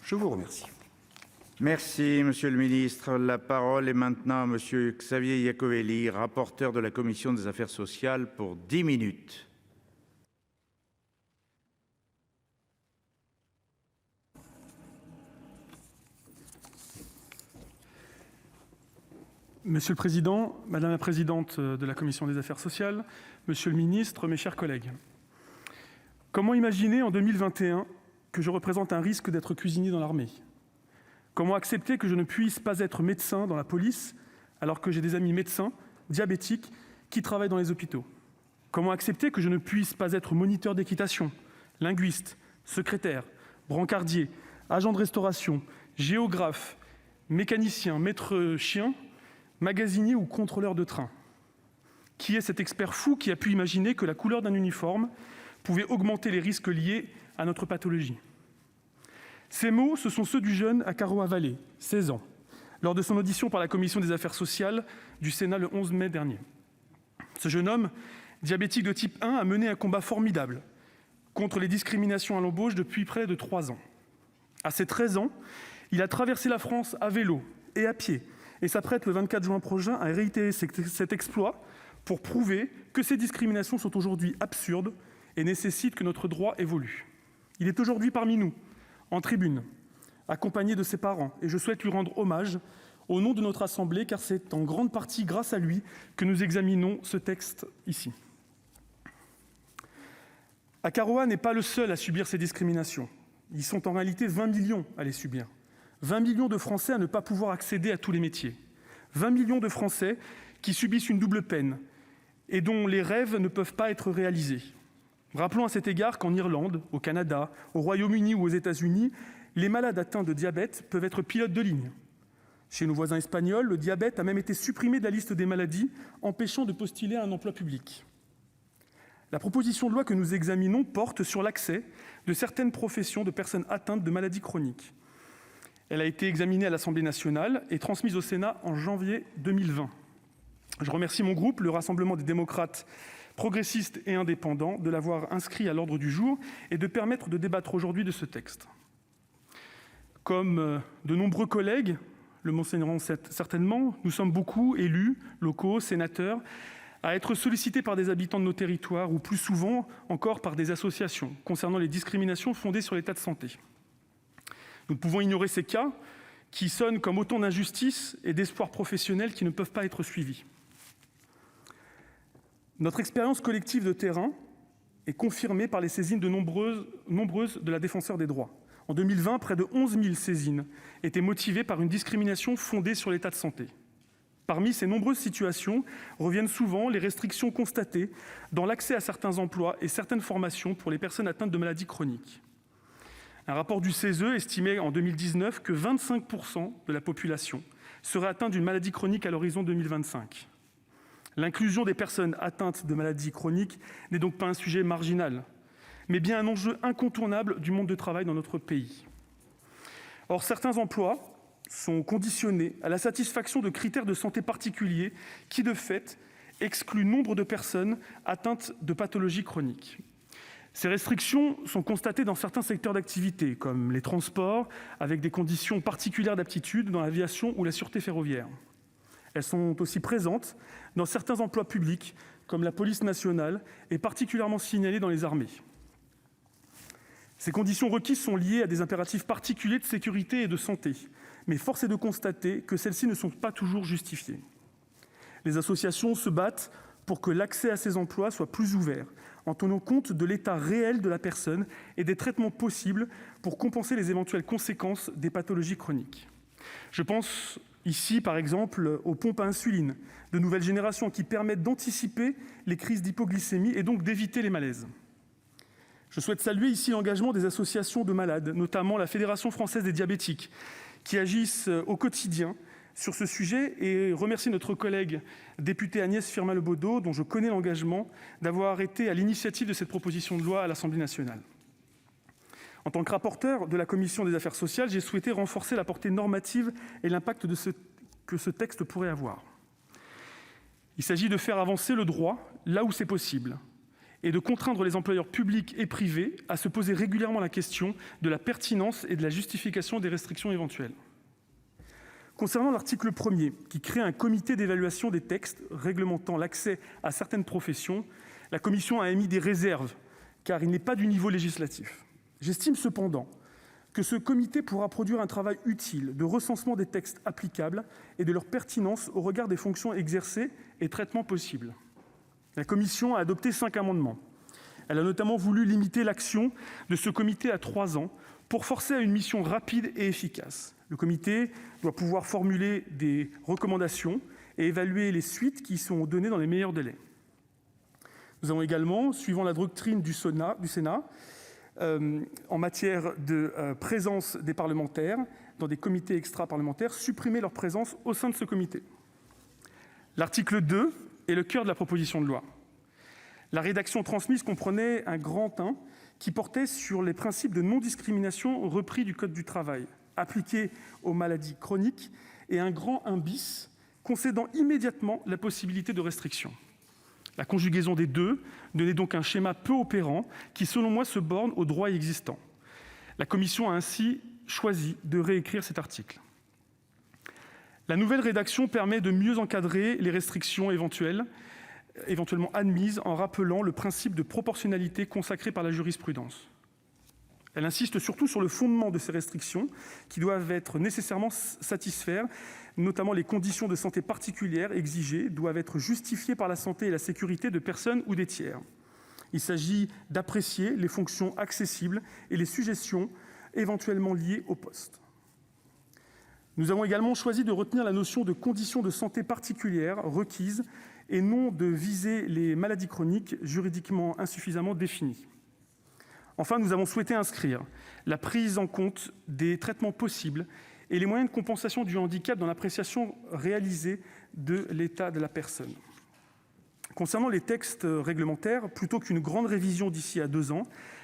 Je vous remercie. Merci, monsieur le ministre. La parole est maintenant à monsieur Xavier Iacovelli, rapporteur de la commission des affaires sociales, pour 10 minutes. Monsieur le Président, Madame la Présidente de la Commission des affaires sociales, Monsieur le Ministre, mes chers collègues. Comment imaginer en 2021 que je représente un risque d'être cuisinier dans l'armée ? Comment accepter que je ne puisse pas être médecin dans la police alors que j'ai des amis médecins, diabétiques, qui travaillent dans les hôpitaux ? Comment accepter que je ne puisse pas être moniteur d'équitation, linguiste, secrétaire, brancardier, agent de restauration, géographe, mécanicien, maître chien, magasinier ou contrôleur de train? Qui est cet expert fou qui a pu imaginer que la couleur d'un uniforme pouvait augmenter les risques liés à notre pathologie? Ces mots, ce sont ceux du jeune Akaroa Vallée, 16 ans, lors de son audition par la Commission des affaires sociales du Sénat le 11 mai dernier. Ce jeune homme, diabétique de type 1, a mené un combat formidable contre les discriminations à l'embauche depuis près de 3 ans. À ses 13 ans, il a traversé la France à vélo et à pied et s'apprête le 24 juin prochain à réitérer cet exploit pour prouver que ces discriminations sont aujourd'hui absurdes et nécessitent que notre droit évolue. Il est aujourd'hui parmi nous, en tribune, accompagné de ses parents, et je souhaite lui rendre hommage au nom de notre Assemblée, car c'est en grande partie grâce à lui que nous examinons ce texte ici. Akaroa n'est pas le seul à subir ces discriminations. Ils sont en réalité 20 millions à les subir. 20 millions de Français à ne pas pouvoir accéder à tous les métiers. 20 millions de Français qui subissent une double peine et dont les rêves ne peuvent pas être réalisés. Rappelons à cet égard qu'en Irlande, au Canada, au Royaume-Uni ou aux États-Unis, les malades atteints de diabète peuvent être pilotes de ligne. Chez nos voisins espagnols, le diabète a même été supprimé de la liste des maladies, empêchant de postuler à un emploi public. La proposition de loi que nous examinons porte sur l'accès de certaines professions de personnes atteintes de maladies chroniques. Elle a été examinée à l'Assemblée nationale et transmise au Sénat en janvier 2020. Je remercie mon groupe, le Rassemblement des démocrates progressistes et indépendants, de l'avoir inscrit à l'ordre du jour et de permettre de débattre aujourd'hui de ce texte. Comme de nombreux collègues le mentionneront certainement, nous sommes beaucoup élus locaux, sénateurs, à être sollicités par des habitants de nos territoires ou plus souvent encore par des associations concernant les discriminations fondées sur l'état de santé. Nous ne pouvons ignorer ces cas qui sonnent comme autant d'injustices et d'espoirs professionnels qui ne peuvent pas être suivis. Notre expérience collective de terrain est confirmée par les saisines de nombreuses de la Défenseure des droits. En 2020, près de 11 000 saisines étaient motivées par une discrimination fondée sur l'état de santé. Parmi ces nombreuses situations reviennent souvent les restrictions constatées dans l'accès à certains emplois et certaines formations pour les personnes atteintes de maladies chroniques. Un rapport du CESE estimait en 2019 que 25 % de la population serait atteinte d'une maladie chronique à l'horizon 2025. L'inclusion des personnes atteintes de maladies chroniques n'est donc pas un sujet marginal, mais bien un enjeu incontournable du monde du travail dans notre pays. Or, certains emplois sont conditionnés à la satisfaction de critères de santé particuliers qui, de fait, excluent nombre de personnes atteintes de pathologies chroniques. Ces restrictions sont constatées dans certains secteurs d'activité, comme les transports, avec des conditions particulières d'aptitude dans l'aviation ou la sûreté ferroviaire. Elles sont aussi présentes dans certains emplois publics, comme la police nationale, et particulièrement signalées dans les armées. Ces conditions requises sont liées à des impératifs particuliers de sécurité et de santé, mais force est de constater que celles-ci ne sont pas toujours justifiées. Les associations se battent pour que l'accès à ces emplois soit plus ouvert, en tenant compte de l'état réel de la personne et des traitements possibles pour compenser les éventuelles conséquences des pathologies chroniques. Je pense ici, par exemple, aux pompes à insuline de nouvelle génération qui permettent d'anticiper les crises d'hypoglycémie et donc d'éviter les malaises. Je souhaite saluer ici l'engagement des associations de malades, notamment la Fédération française des diabétiques, qui agissent au quotidien sur ce sujet, et remercier notre collègue députée Agnès Firmin-Le Bodo, dont je connais l'engagement, d'avoir été à l'initiative de cette proposition de loi à l'Assemblée nationale. En tant que rapporteur de la commission des affaires sociales, j'ai souhaité renforcer la portée normative et l'impact que ce texte pourrait avoir. Il s'agit de faire avancer le droit là où c'est possible, et de contraindre les employeurs publics et privés à se poser régulièrement la question de la pertinence et de la justification des restrictions éventuelles. Concernant l'article 1er, qui crée un comité d'évaluation des textes réglementant l'accès à certaines professions, la commission a émis des réserves, car il n'est pas du niveau législatif. J'estime cependant que ce comité pourra produire un travail utile de recensement des textes applicables et de leur pertinence au regard des fonctions exercées et traitements possibles. La commission a adopté 5 amendements. Elle a notamment voulu limiter l'action de ce comité à 3 ans pour forcer à une mission rapide et efficace. Le comité doit pouvoir formuler des recommandations et évaluer les suites qui sont données dans les meilleurs délais. Nous avons également, suivant la doctrine du Sénat, en matière de présence des parlementaires dans des comités extra-parlementaires, supprimé leur présence au sein de ce comité. L'article 2 est le cœur de la proposition de loi. La rédaction transmise comprenait un grand 1 qui portait sur les principes de non-discrimination repris du Code du travail, appliqués aux maladies chroniques, et un grand 1 bis, concédant immédiatement la possibilité de restriction. La conjugaison des deux donnait donc un schéma peu opérant qui, selon moi, se borne au droit existant. La commission a ainsi choisi de réécrire cet article. La nouvelle rédaction permet de mieux encadrer les restrictions éventuellement admises en rappelant le principe de proportionnalité consacré par la jurisprudence. Elle insiste surtout sur le fondement de ces restrictions qui doivent être nécessairement satisfaire, notamment les conditions de santé particulières exigées doivent être justifiées par la santé et la sécurité de personnes ou des tiers. Il s'agit d'apprécier les fonctions accessibles et les sujétions éventuellement liées au poste. Nous avons également choisi de retenir la notion de conditions de santé particulières requises et non de viser les maladies chroniques juridiquement insuffisamment définies. Enfin, nous avons souhaité inscrire la prise en compte des traitements possibles et les moyens de compensation du handicap dans l'appréciation réalisée de l'état de la personne. Concernant les textes réglementaires, plutôt qu'une grande révision d'ici à 2 ans,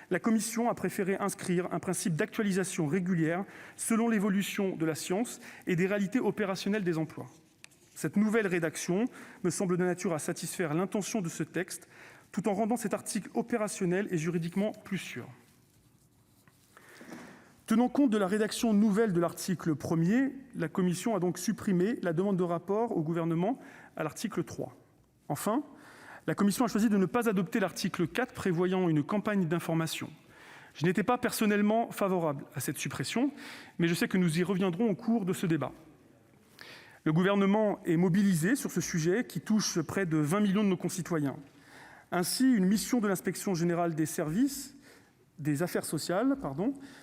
la Commission a préféré inscrire un principe d'actualisation régulière selon l'évolution de la science et des réalités opérationnelles des emplois. Cette nouvelle rédaction me semble de nature à satisfaire l'intention de ce texte, tout en rendant cet article opérationnel et juridiquement plus sûr. Tenant compte de la rédaction nouvelle de l'article 1er, la Commission a donc supprimé la demande de rapport au gouvernement à l'article 3. Enfin, la Commission a choisi de ne pas adopter l'article 4 prévoyant une campagne d'information. Je n'étais pas personnellement favorable à cette suppression, mais je sais que nous y reviendrons au cours de ce débat. Le gouvernement est mobilisé sur ce sujet qui touche près de 20 millions de nos concitoyens. Ainsi, une mission de l'Inspection générale des affaires sociales,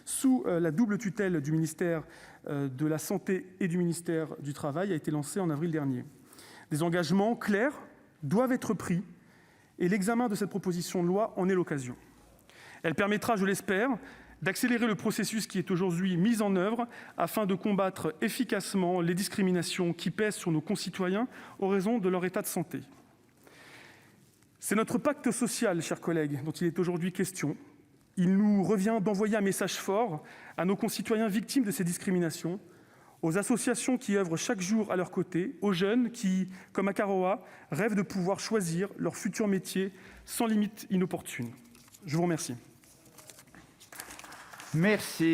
sous la double tutelle du ministère de la Santé et du ministère du Travail, a été lancée en avril dernier. Des engagements clairs doivent être pris et l'examen de cette proposition de loi en est l'occasion. Elle permettra, je l'espère, d'accélérer le processus qui est aujourd'hui mis en œuvre afin de combattre efficacement les discriminations qui pèsent sur nos concitoyens en raison de leur état de santé. C'est notre pacte social, chers collègues, dont il est aujourd'hui question. Il nous revient d'envoyer un message fort à nos concitoyens victimes de ces discriminations, aux associations qui œuvrent chaque jour à leur côté, aux jeunes qui, comme à Karoa, rêvent de pouvoir choisir leur futur métier sans limite inopportune. Je vous remercie. Merci.